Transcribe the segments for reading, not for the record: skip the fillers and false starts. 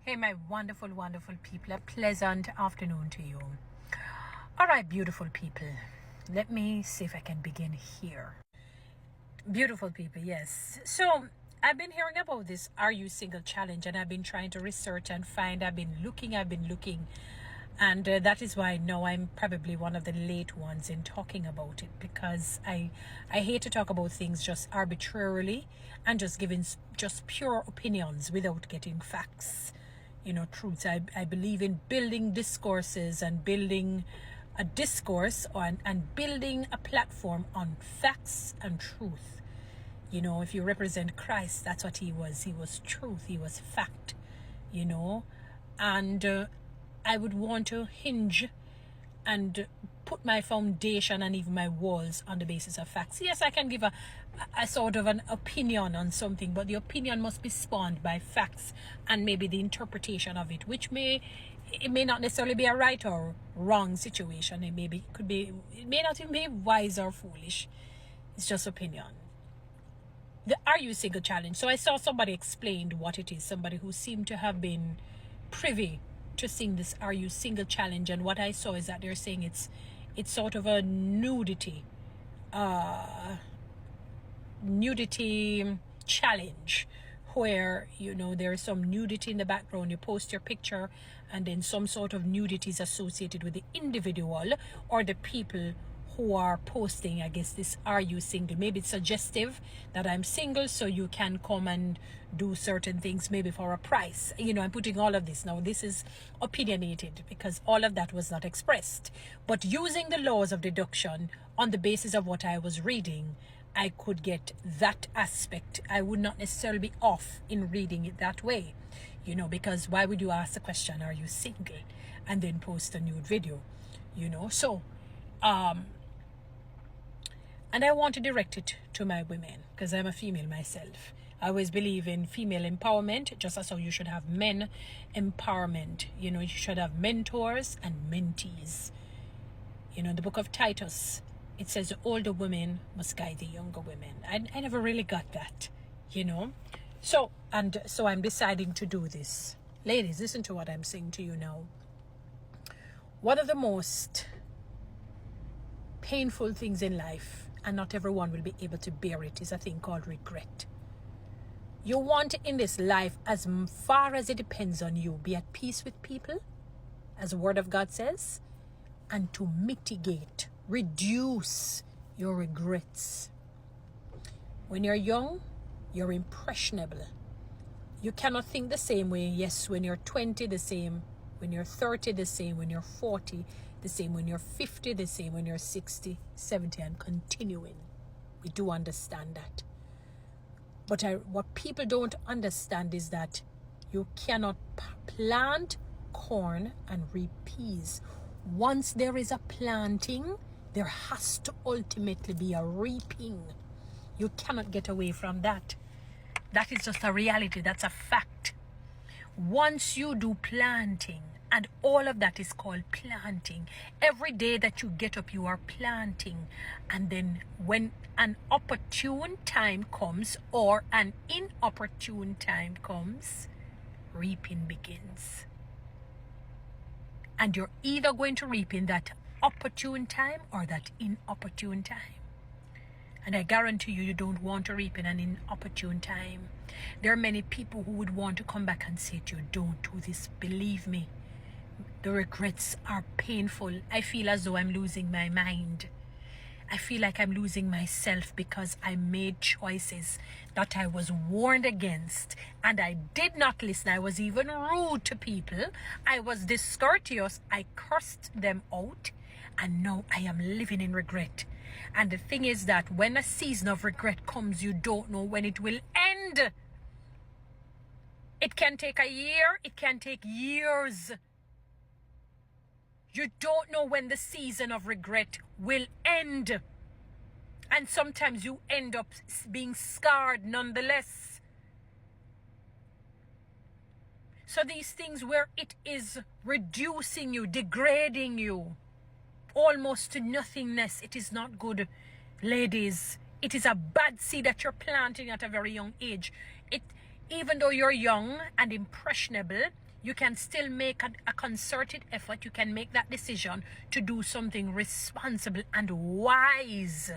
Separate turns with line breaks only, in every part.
Hey, my wonderful, wonderful people. A pleasant afternoon to you. All right, beautiful people. Let me see if I can begin here. Beautiful people, yes. So, I've been hearing about this Are You Single challenge, and I've been trying to research and find. I've been looking. And that is why now I'm probably one of the late ones in talking about it, because I hate to talk about things just arbitrarily and just giving just pure opinions without getting facts, truths. I believe in building discourses and building a discourse and building a platform on facts and truth. If you represent Christ, that's what he was. He was truth. He was fact, and I would want to hinge and put my foundation and even my walls on the basis of facts. Yes, I can give a sort of an opinion on something, but the opinion must be spawned by facts and maybe the interpretation of it, which may not necessarily be a right or wrong situation. It may not even be wise or foolish. It's just opinion. The Are You Single challenge. So I saw somebody explained what it is. Somebody who seemed to have been privy to seeing this Are You Single challenge, and what I saw is that they're saying it's sort of a nudity challenge, where there is some nudity in the background. You post your picture and then some sort of nudity is associated with the individual or the people who are posting, I guess, this Are You Single. Maybe it's suggestive that I'm single, so you can come and do certain things maybe for a price. I'm putting all of this. Now, this is opinionated because all of that was not expressed. But using the laws of deduction on the basis of what I was reading, I could get that aspect. I would not necessarily be off in reading it that way, because why would you ask the question, are you single, and then post a nude video, So, and I want to direct it to my women because I'm a female myself. I always believe in female empowerment, just as how you should have men empowerment. You should have mentors and mentees. The book of Titus, it says the older women must guide the younger women. I never really got that, So I'm deciding to do this. Ladies, listen to what I'm saying to you now. One of the most painful things in life, and not everyone will be able to bear it, is a thing called regret. You want in this life, as far as it depends on you, be at peace with people, as the word of God says, and to mitigate, reduce your regrets. When you're young, you're impressionable. You cannot think the same way. Yes, when you're 20, the same. When you're 30, the same. When you're 40, the same. When you're 50, the same. When you're 60, 70, and continuing. We do understand that. But what people don't understand is that you cannot plant corn and reap peas. Once there is a planting, there has to ultimately be a reaping. You cannot get away from that. That is just a reality. That's a fact. Once you do planting, and all of that is called planting. Every day that you get up, you are planting. And then when an opportune time comes or an inopportune time comes, reaping begins. And you're either going to reap in that opportune time or that inopportune time. And I guarantee you don't want to reap in an inopportune time. There are many people who would want to come back and say to you, don't do this. Believe me, the regrets are painful. I feel as though I'm losing my mind. I feel like I'm losing myself because I made choices that I was warned against and I did not listen. I was even rude to people. I was discourteous. I cursed them out. And now I am living in regret. And the thing is that when a season of regret comes, you don't know when it will end. It can take a year. It can take years. You don't know when the season of regret will end. And sometimes you end up being scarred nonetheless. So these things where it is reducing you, degrading you, almost to nothingness, it is not good. Ladies, it is a bad seed that you're planting at a very young age. Even though you're young and impressionable, You can still make a concerted effort. You can make that decision to do something responsible and wise.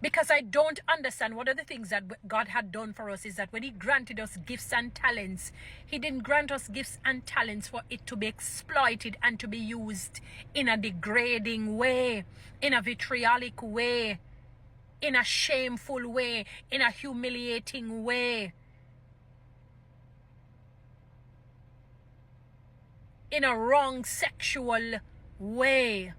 Because I don't understand, one of the things that God had done for us is that when he granted us gifts and talents, he didn't grant us gifts and talents for it to be exploited and to be used in a degrading way, in a vitriolic way, in a shameful way, in a humiliating way, in a wrong sexual way.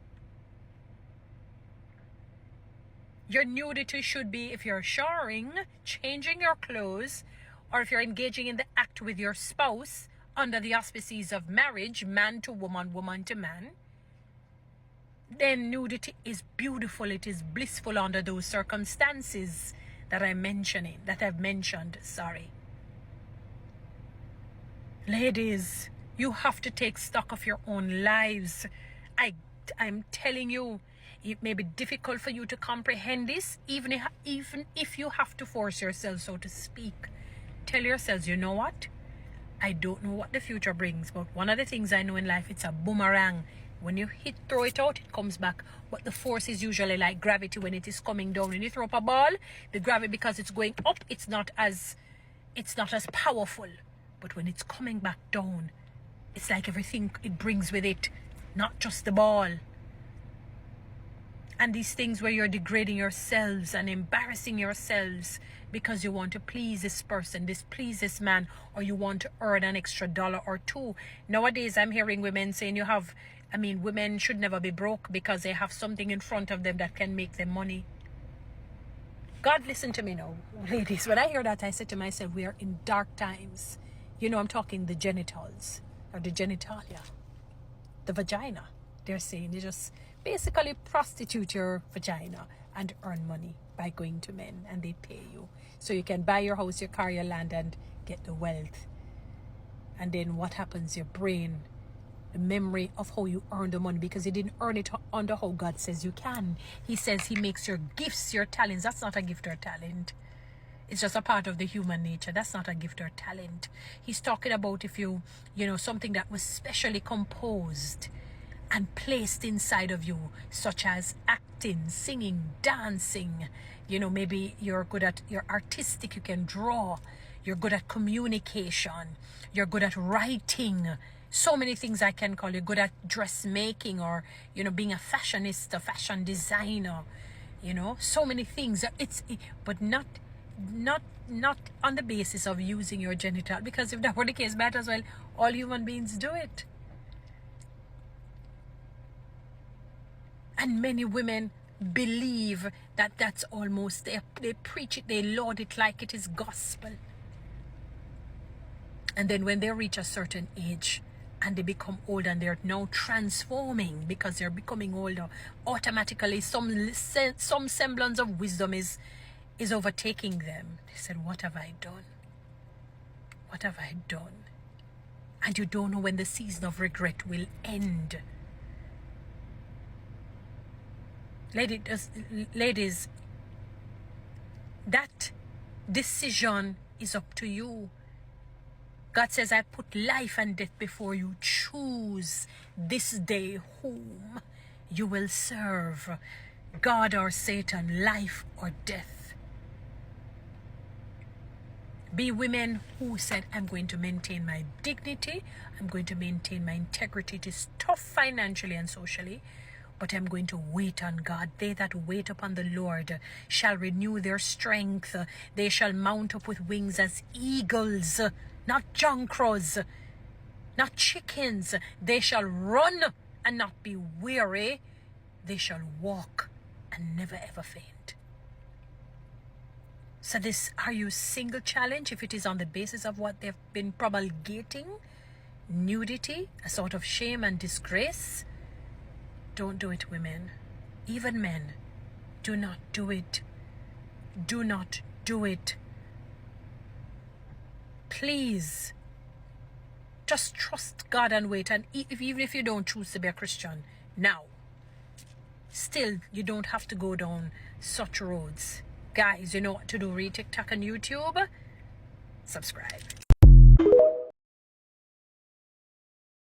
Your nudity should be, if you're showering, changing your clothes, or if you're engaging in the act with your spouse under the auspices of marriage, man to woman, woman to man, then nudity is beautiful. It is blissful under those circumstances that I've mentioned. Ladies, you have to take stock of your own lives. I'm telling you, it may be difficult for you to comprehend this, even if you have to force yourself, so to speak. Tell yourselves, you know what? I don't know what the future brings, but one of the things I know in life, it's a boomerang. When you throw it out, it comes back. But the force is usually like gravity when it is coming down. When you throw up a ball, the gravity, because it's going up, it's not as powerful. But when it's coming back down, it's like everything it brings with it, not just the ball. And these things where you're degrading yourselves and embarrassing yourselves because you want to please this person, please this man, or you want to earn an extra $1 or $2. Nowadays, I'm hearing women saying women should never be broke because they have something in front of them that can make them money. God, listen to me now, ladies. When I hear that, I say to myself, we are in dark times. You know, I'm talking the genitals or the genitalia, the vagina. They're saying they just basically prostitute your vagina and earn money by going to men, and they pay you. So you can buy your house, your car, your land, and get the wealth. And then what happens? Your brain, the memory of how you earn the money, because you didn't earn it under how God says you can. He says he makes your gifts your talents. That's not a gift or talent. It's just a part of the human nature. That's not a gift or talent. He's talking about if something that was specially composed and placed inside of you, such as acting, singing, dancing. Maybe you're artistic, you can draw, you're good at communication, you're good at writing. So many things I can call you. Good at dressmaking, or being a fashionista, fashion designer. So many things. But not on the basis of using your genital, because if that were the case, might as well all human beings do it. And many women believe that that's almost, they preach it, they laud it like it is gospel. And then when they reach a certain age and they become old and they're now transforming because they're becoming older, automatically some semblance of wisdom is overtaking them. They said, what have I done? What have I done? And you don't know when the season of regret will end. Ladies, that decision is up to you. God says, I put life and death before you. Choose this day whom you will serve, God or Satan, life or death. Be women who said, I'm going to maintain my dignity, I'm going to maintain my integrity. It is tough financially and socially, but I'm going to wait on God. They that wait upon the Lord shall renew their strength. They shall mount up with wings as eagles, not jonquils, not chickens. They shall run and not be weary. They shall walk and never ever faint. So this Are You Single challenge, if it is on the basis of what they've been promulgating, nudity, a sort of shame and disgrace, don't do it, women. Even men, do not do it. Do not do it. Please, just trust God and wait. And even if you don't choose to be a Christian now, still, you don't have to go down such roads. Guys, you know what to do. Read TikTok and YouTube. Subscribe.